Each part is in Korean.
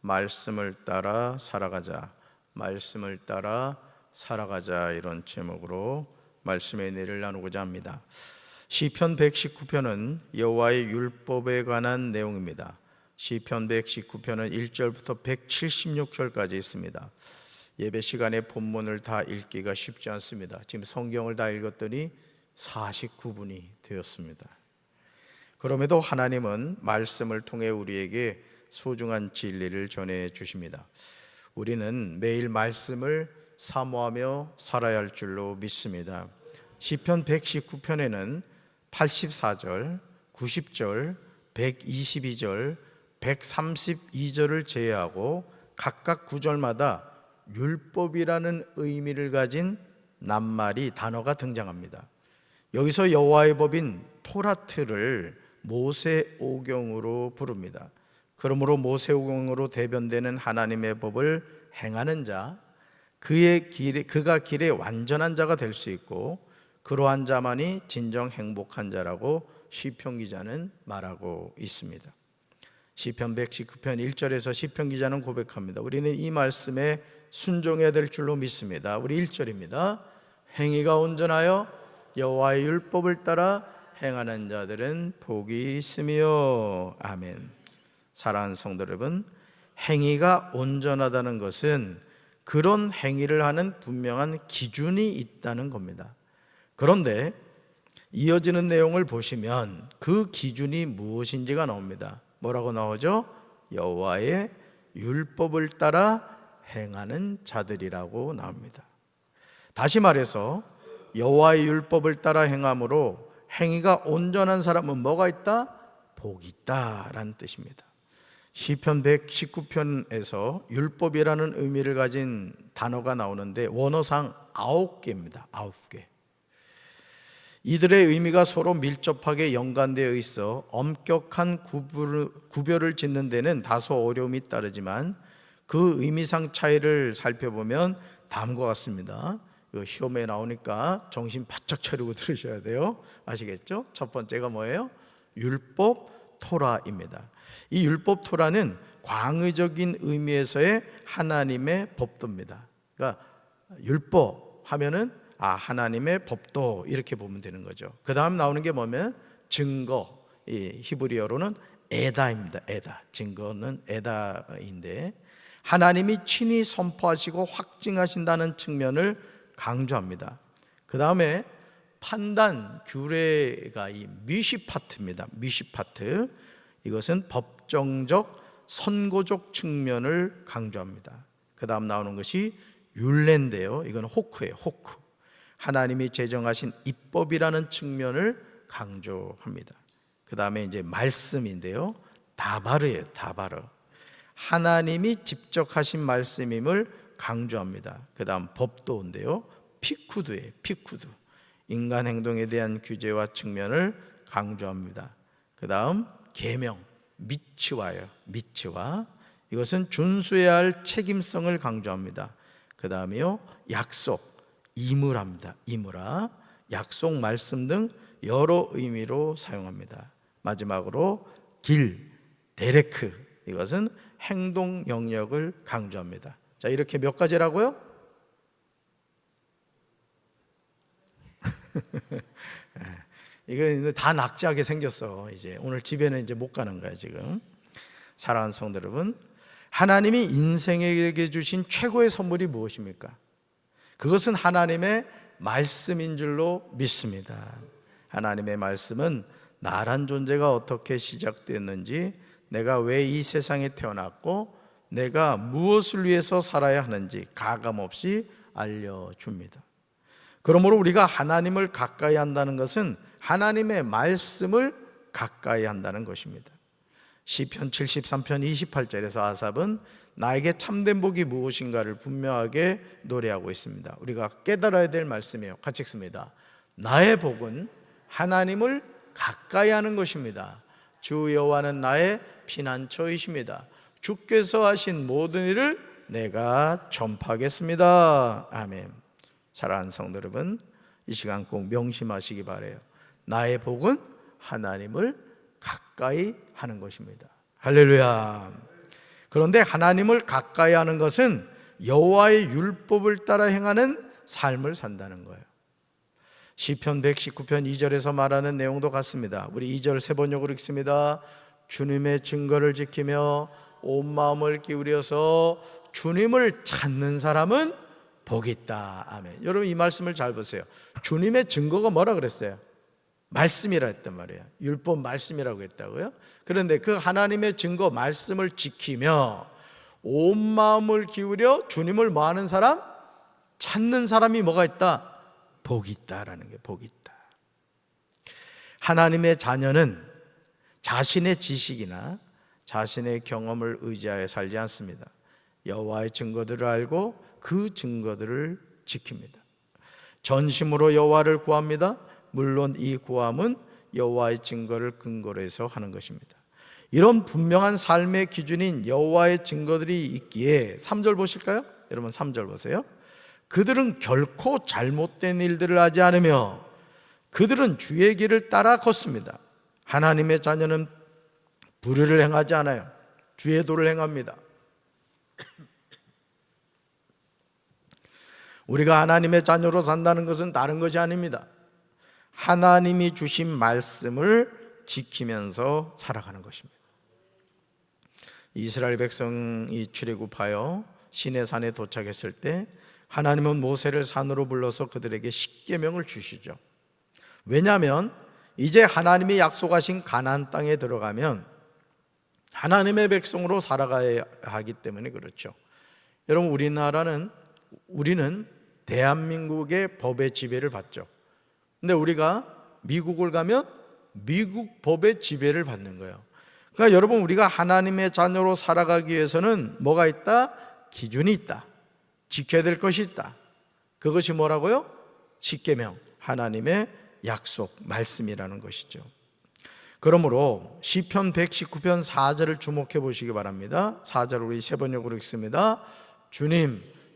말씀을 따라 살아가자. 말씀을 따라 살아가자. 이런 제목으로 말씀의 은혜를 나누고자 합니다. 시편 119편은 여호와의 율법에 관한 내용입니다. 시편 119편은 1절부터 176절까지 있습니다. 예배 시간에 본문을 다 읽기가 쉽지 않습니다. 지금 성경을 다 읽었더니 49분이 되었습니다. 그럼에도 하나님은 말씀을 통해 우리에게 소중한 진리를 전해 주십니다. 우리는 매일 말씀을 사모하며 살아야 할 줄로 믿습니다. 시편 119편에는 84절, 90절, 122절, 132절을 제외하고 각각 구절마다 율법이라는 의미를 가진 낱말이 단어가 등장합니다. 여기서 여호와의 법인 토라트를 모세오경으로 부릅니다. 그러므로 모세오경으로 대변되는 하나님의 법을 행하는 자, 그가 길에 완전한 자가 될 수 있고 그러한 자만이 진정 행복한 자라고 시편 기자는 말하고 있습니다. 시편 119편 1절에서 시편 기자는 고백합니다. 우리는 이 말씀에 순종해야 될 줄로 믿습니다. 우리 1절입니다. 행위가 온전하여 여호와의 율법을 따라 행하는 자들은 복이 있으며. 아멘. 사랑하는 성도 여러분, 행위가 온전하다는 것은 그런 행위를 하는 분명한 기준이 있다는 겁니다. 그런데 이어지는 내용을 보시면 그 기준이 무엇인지가 나옵니다. 뭐라고 나오죠? 여호와의 율법을 따라 행하는 자들이라고 나옵니다. 다시 말해서 여호와의 율법을 따라 행함으로 행위가 온전한 사람은 뭐가 있다? 복이 있다라는 뜻입니다. 시편 119편에서 율법이라는 의미를 가진 단어가 나오는데 원어상 9개입니다. 9개. 이들의 의미가 서로 밀접하게 연관되어 있어 엄격한 구별을 짓는 데는 다소 어려움이 따르지만 그 의미상 차이를 살펴보면 다음과 같습니다. 이거 시험에 나오니까 정신 바짝 차리고 들으셔야 돼요. 아시겠죠? 첫 번째가 뭐예요? 율법 토라입니다. 이 율법 토라는 광의적인 의미에서의 하나님의 법도입니다. 그러니까 율법 하면은 하나님의 법도 이렇게 보면 되는 거죠. 그 다음 나오는 게 뭐냐면 증거, 이 히브리어로는 에다입니다. 에다. 증거는 에다인데 하나님이 친히 선포하시고 확증하신다는 측면을 강조합니다. 그 다음에 판단, 규례가 이 미시파트입니다. 미시파트. 이것은 법정적, 선고적 측면을 강조합니다. 그 다음 나오는 것이 율례인데요. 이건 호크예요. 호크. 하나님이 제정하신 입법이라는 측면을 강조합니다. 그 다음에 이제 말씀인데요. 다바르예요. 다바르. 하나님이 직접 하신 말씀임을 강조합니다. 그 다음 법도인데요. 피쿠드예요. 피쿠드. 인간 행동에 대한 규제와 측면을 강조합니다. 그 다음 계명, 미츠와예요. 미츠와. 이것은 준수해야 할 책임성을 강조합니다. 그 다음에요. 약속, 이무라입니다. 이무라. 약속, 말씀 등 여러 의미로 사용합니다. 마지막으로 길, 데레크. 이것은 행동 영역을 강조합니다. 자, 이렇게 몇 가지라고요? 이거 다 낙지하게 생겼어. 이제 오늘 집에는 이제 못 가는 거야 지금. 사랑하는 성도 여러분, 하나님이 인생에게 주신 최고의 선물이 무엇입니까? 그것은 하나님의 말씀인 줄로 믿습니다. 하나님의 말씀은 나란 존재가 어떻게 시작됐는지, 내가 왜 이 세상에 태어났고 내가 무엇을 위해서 살아야 하는지 가감없이 알려줍니다. 그러므로 우리가 하나님을 가까이 한다는 것은 하나님의 말씀을 가까이 한다는 것입니다. 시편 73편 28절에서 아삽은 나에게 참된 복이 무엇인가를 분명하게 노래하고 있습니다. 우리가 깨달아야 될 말씀이에요. 같이 읽습니다. 나의 복은 하나님을 가까이 하는 것입니다. 주 여호와는 나의 피난처이십니다. 주께서 하신 모든 일을 내가 전파하겠습니다. 아멘. 사랑하는 성도 여러분, 이 시간 꼭 명심하시기 바라요. 나의 복은 하나님을 가까이 하는 것입니다. 할렐루야. 그런데 하나님을 가까이 하는 것은 여호와의 율법을 따라 행하는 삶을 산다는 거예요. 시편 119편 2절에서 말하는 내용도 같습니다. 우리 2절 세 번역으로 읽습니다. 주님의 증거를 지키며 온 마음을 기울여서 주님을 찾는 사람은 복이 있다. 아멘. 여러분 이 말씀을 잘 보세요. 주님의 증거가 뭐라 그랬어요? 말씀이라 했단 말이에요. 율법 말씀이라고 했다고요. 그런데 그 하나님의 증거 말씀을 지키며 온 마음을 기울여 주님을 뭐 하는 사람? 찾는 사람이 뭐가 있다? 복이 있다라는 게 복이 있다. 하나님의 자녀는 자신의 지식이나 자신의 경험을 의지하여 살지 않습니다. 여호와의 증거들을 알고 그 증거들을 지킵니다. 전심으로 여호와를 구합니다. 물론 이 구함은 여호와의 증거를 근거로 해서 하는 것입니다. 이런 분명한 삶의 기준인 여호와의 증거들이 있기에 3절 보실까요? 여러분 3절 보세요. 그들은 결코 잘못된 일들을 하지 않으며 그들은 주의 길을 따라 걷습니다. 하나님의 자녀는 불의를 행하지 않아요. 주의 도를 행합니다. 우리가 하나님의 자녀로 산다는 것은 다른 것이 아닙니다. 하나님이 주신 말씀을 지키면서 살아가는 것입니다. 이스라엘 백성이 출애굽하여 시내산에 도착했을 때 하나님은 모세를 산으로 불러서 그들에게 십계명을 주시죠. 왜냐하면 이제 하나님이 약속하신 가나안 땅에 들어가면 하나님의 백성으로 살아가야 하기 때문에 그렇죠. 여러분 우리는 대한민국의 법의 지배를 받죠. 근데 우리가 미국을 가면 미국 법의 지배를 받는 거예요. 그러니까 여러분 우리가 하나님의 자녀로 살아가기 위해서는 뭐가 있다? 기준이 있다. 지켜야 될 것이 있다. 그것이 뭐라고요? 십계명, 하나님의 약속, 말씀이라는 것이죠. 그러므로 시편 119편 4절을 주목해 보시기 바랍니다. 4절 우리 세 번역으로 읽습니다.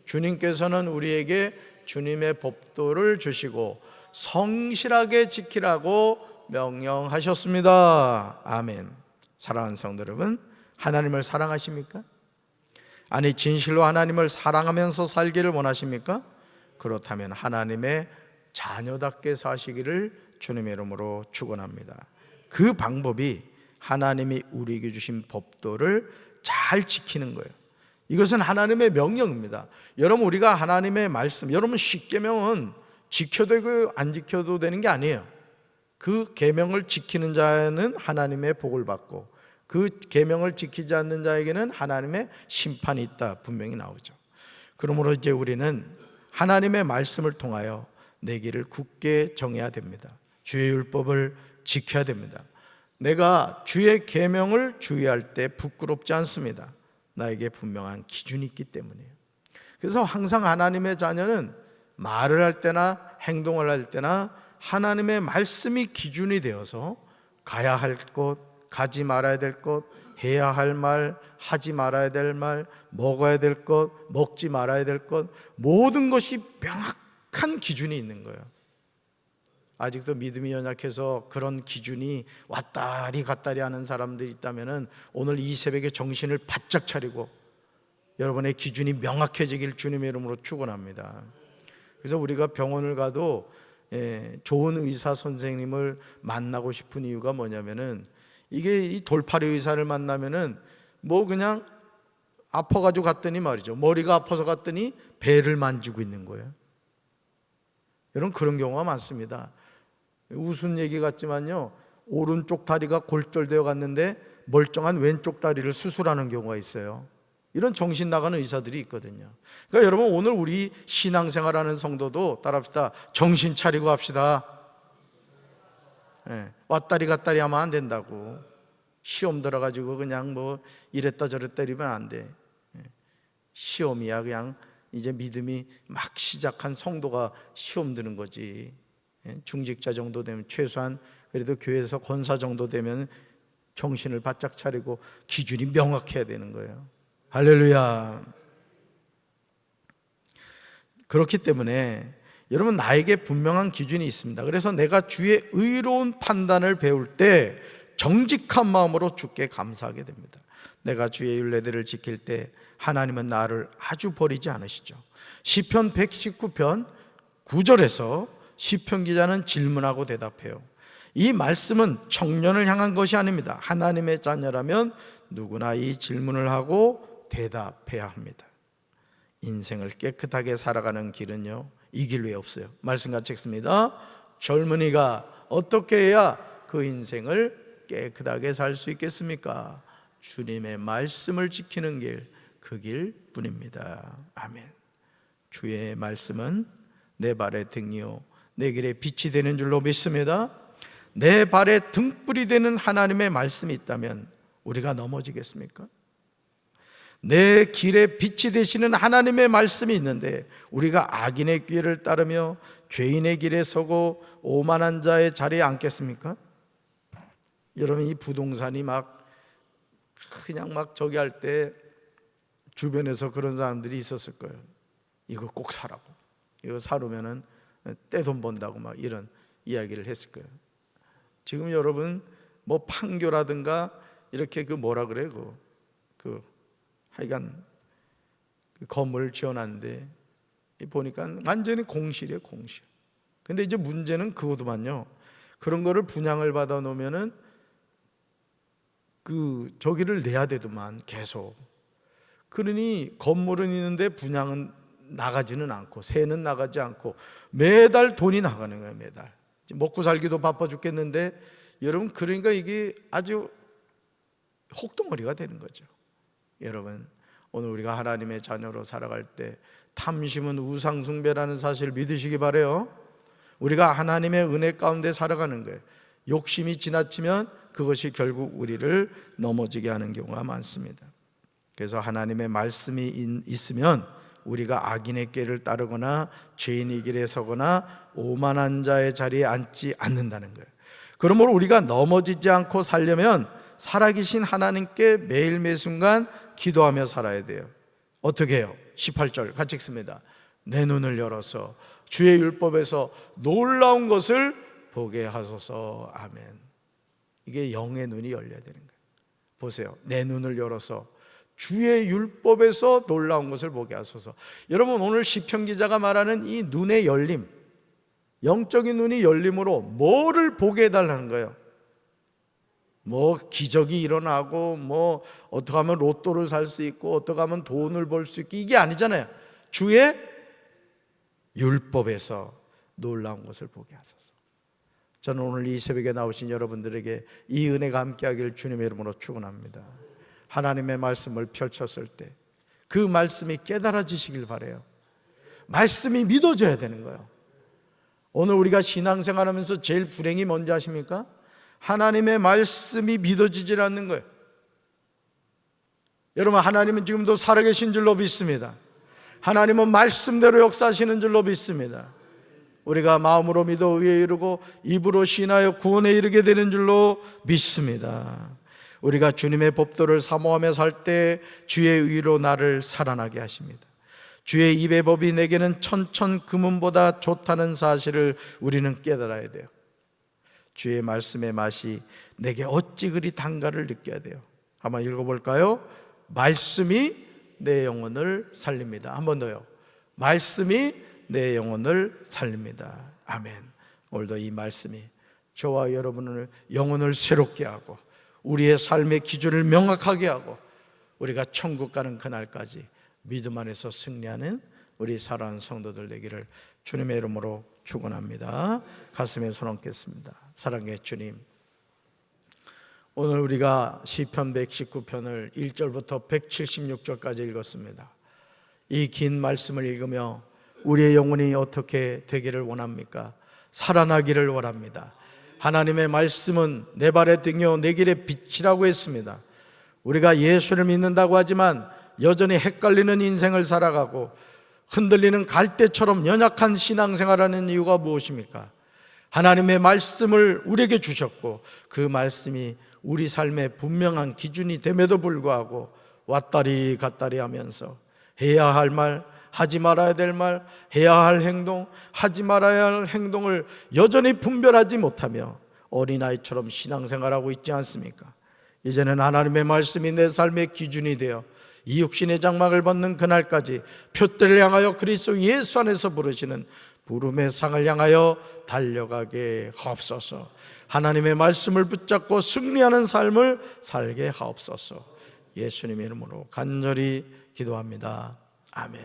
주님께서는 우리에게 주님의 법도를 주시고 성실하게 지키라고 명령하셨습니다. 아멘. 사랑하는 성도 여러분, 하나님을 사랑하십니까? 아니 진실로 하나님을 사랑하면서 살기를 원하십니까? 그렇다면 하나님의 자녀답게 사시기를 주님의 이름으로 축원합니다. 그 방법이 하나님이 우리에게 주신 법도를 잘 지키는 거예요. 이것은 하나님의 명령입니다. 여러분 우리가 하나님의 말씀, 여러분 십계명은 지켜도 되고 안 지켜도 되는 게 아니에요. 그 계명을 지키는 자는 하나님의 복을 받고 그 계명을 지키지 않는 자에게는 하나님의 심판이 있다 분명히 나오죠. 그러므로 이제 우리는 하나님의 말씀을 통하여 내 길을 굳게 정해야 됩니다. 주의 율법을 지켜야 됩니다. 내가 주의 계명을 주의할 때 부끄럽지 않습니다. 나에게 분명한 기준이 있기 때문이에요. 그래서 항상 하나님의 자녀는 말을 할 때나 행동을 할 때나 하나님의 말씀이 기준이 되어서 가야 할 곳, 가지 말아야 될 것, 해야 할 말, 하지 말아야 될 말, 먹어야 될 것, 먹지 말아야 될 것, 모든 것이 명확한 기준이 있는 거예요. 아직도 믿음이 연약해서 그런 기준이 왔다리 갔다리 하는 사람들이 있다면 오늘 이 새벽에 정신을 바짝 차리고 여러분의 기준이 명확해지길 주님의 이름으로 축원합니다. 그래서 우리가 병원을 가도 좋은 의사 선생님을 만나고 싶은 이유가 뭐냐면은 이게 이 돌팔이 의사를 만나면은 뭐 그냥 아파가지고 갔더니 말이죠. 머리가 아파서 갔더니 배를 만지고 있는 거예요. 여러분 그런 경우가 많습니다. 우스운 얘기 같지만요, 오른쪽 다리가 골절되어 갔는데 멀쩡한 왼쪽 다리를 수술하는 경우가 있어요. 이런 정신 나가는 의사들이 있거든요. 그러니까 여러분 오늘 우리 신앙생활하는 성도도 따라합시다. 정신 차리고 합시다. 왔다리 갔다리 하면 안 된다고. 시험 들어가지고 그냥 뭐 이랬다 저랬다 이러면 안 돼. 시험이야 그냥 이제 믿음이 막 시작한 성도가 시험 드는 거지. 중직자 정도 되면 최소한 그래도 교회에서 권사 정도 되면 정신을 바짝 차리고 기준이 명확해야 되는 거예요. 할렐루야. 그렇기 때문에 여러분 나에게 분명한 기준이 있습니다. 그래서 내가 주의 의로운 판단을 배울 때 정직한 마음으로 주께 감사하게 됩니다. 내가 주의 율례들을 지킬 때 하나님은 나를 아주 버리지 않으시죠. 시편 119편 9절에서 시편 기자는 질문하고 대답해요. 이 말씀은 청년을 향한 것이 아닙니다. 하나님의 자녀라면 누구나 이 질문을 하고 대답해야 합니다. 인생을 깨끗하게 살아가는 길은요, 이 길 외에 없어요. 말씀 같이 읽습니다. 젊은이가 어떻게 해야 그 인생을 깨끗하게 살 수 있겠습니까? 주님의 말씀을 지키는 길, 그 길뿐입니다. 아멘. 주의 말씀은 내 발의 등이요 내 길에 빛이 되는 줄로 믿습니다. 내 발에 등불이 되는 하나님의 말씀이 있다면 우리가 넘어지겠습니까? 내 길에 빛이 되시는 하나님의 말씀이 있는데 우리가 악인의 길을 따르며 죄인의 길에 서고 오만한 자의 자리에 앉겠습니까? 여러분, 이 부동산이 그냥 저기 할 때 주변에서 그런 사람들이 있었을 거예요. 이거 꼭 사라고, 이거 사놓으면은 떼돈 번다고 이런 이야기를 했을 거예요. 지금 여러분 판교라든가 이렇게 하여간 건물을 지어놨는데 보니까 완전히 공실이에요, 공실. 근데 이제 문제는 그거더만요. 그런 거를 분양을 받아 놓으면은 저기를 내야 되더만 계속. 그러니 건물은 있는데 분양은 나가지는 않고 세는 나가지 않고 매달 돈이 나가는 거예요. 매달 먹고 살기도 바빠 죽겠는데 여러분, 그러니까 이게 아주 혹덩어리가 되는 거죠. 여러분, 오늘 우리가 하나님의 자녀로 살아갈 때 탐심은 우상숭배라는 사실을 믿으시기 바라요. 우리가 하나님의 은혜 가운데 살아가는 거예요. 욕심이 지나치면 그것이 결국 우리를 넘어지게 하는 경우가 많습니다. 그래서 하나님의 말씀이 있으면 우리가 악인의 길을 따르거나 죄인의 길에 서거나 오만한 자의 자리에 앉지 않는다는 거예요. 그러므로 우리가 넘어지지 않고 살려면 살아계신 하나님께 매일 매순간 기도하며 살아야 돼요. 어떻게 해요? 18절 같이 읽습니다. 내 눈을 열어서 주의 율법에서 놀라운 것을 보게 하소서. 아멘. 이게 영의 눈이 열려야 되는 거예요. 보세요. 내 눈을 열어서 주의 율법에서 놀라운 것을 보게 하소서. 여러분, 오늘 시편 기자가 말하는 이 눈의 열림, 영적인 눈이 열림으로 뭐를 보게 해달라는 거예요? 기적이 일어나고 어떻게 하면 로또를 살 수 있고 어떻게 하면 돈을 벌 수 있고 이게 아니잖아요. 주의 율법에서 놀라운 것을 보게 하소서. 저는 오늘 이 새벽에 나오신 여러분들에게 이 은혜가 함께하길 주님의 이름으로 축원합니다. 하나님의 말씀을 펼쳤을 때 그 말씀이 깨달아지시길 바라요. 말씀이 믿어져야 되는 거예요. 오늘 우리가 신앙생활하면서 제일 불행이 뭔지 아십니까? 하나님의 말씀이 믿어지질 않는 거예요. 여러분, 하나님은 지금도 살아계신 줄로 믿습니다. 하나님은 말씀대로 역사하시는 줄로 믿습니다. 우리가 마음으로 믿어 의에 이르고 입으로 신하여 구원에 이르게 되는 줄로 믿습니다. 우리가 주님의 법도를 사모하며 살 때 주의 의로 나를 살아나게 하십니다. 주의 입의 법이 내게는 천천 금은보다 좋다는 사실을 우리는 깨달아야 돼요. 주의 말씀의 맛이 내게 어찌 그리 단가를 느껴야 돼요. 한번 읽어볼까요? 말씀이 내 영혼을 살립니다. 한 번 더요. 말씀이 내 영혼을 살립니다. 아멘. 오늘도 이 말씀이 저와 여러분의 영혼을 새롭게 하고 우리의 삶의 기준을 명확하게 하고 우리가 천국 가는 그날까지 믿음 안에서 승리하는 우리 사랑하는 성도들 되기를 주님의 이름으로 축원합니다. 가슴에 손 얹겠습니다. 사랑의 주님, 오늘 우리가 시편 119편을 1절부터 176절까지 읽었습니다. 이 긴 말씀을 읽으며 우리의 영혼이 어떻게 되기를 원합니까? 살아나기를 원합니다. 하나님의 말씀은 내 발의 등이요 내 길의 빛이라고 했습니다. 우리가 예수를 믿는다고 하지만 여전히 헷갈리는 인생을 살아가고 흔들리는 갈대처럼 연약한 신앙생활하는 이유가 무엇입니까? 하나님의 말씀을 우리에게 주셨고 그 말씀이 우리 삶의 분명한 기준이 됨에도 불구하고 왔다리 갔다리 하면서 해야 할 말, 하지 말아야 될 말, 해야 할 행동, 하지 말아야 할 행동을 여전히 분별하지 못하며 어린아이처럼 신앙생활하고 있지 않습니까? 이제는 하나님의 말씀이 내 삶의 기준이 되어 이 육신의 장막을 벗는 그날까지 표대를 향하여 그리스도 예수 안에서 부르시는 부름의 상을 향하여 달려가게 하옵소서. 하나님의 말씀을 붙잡고 승리하는 삶을 살게 하옵소서. 예수님의 이름으로 간절히 기도합니다. 아멘.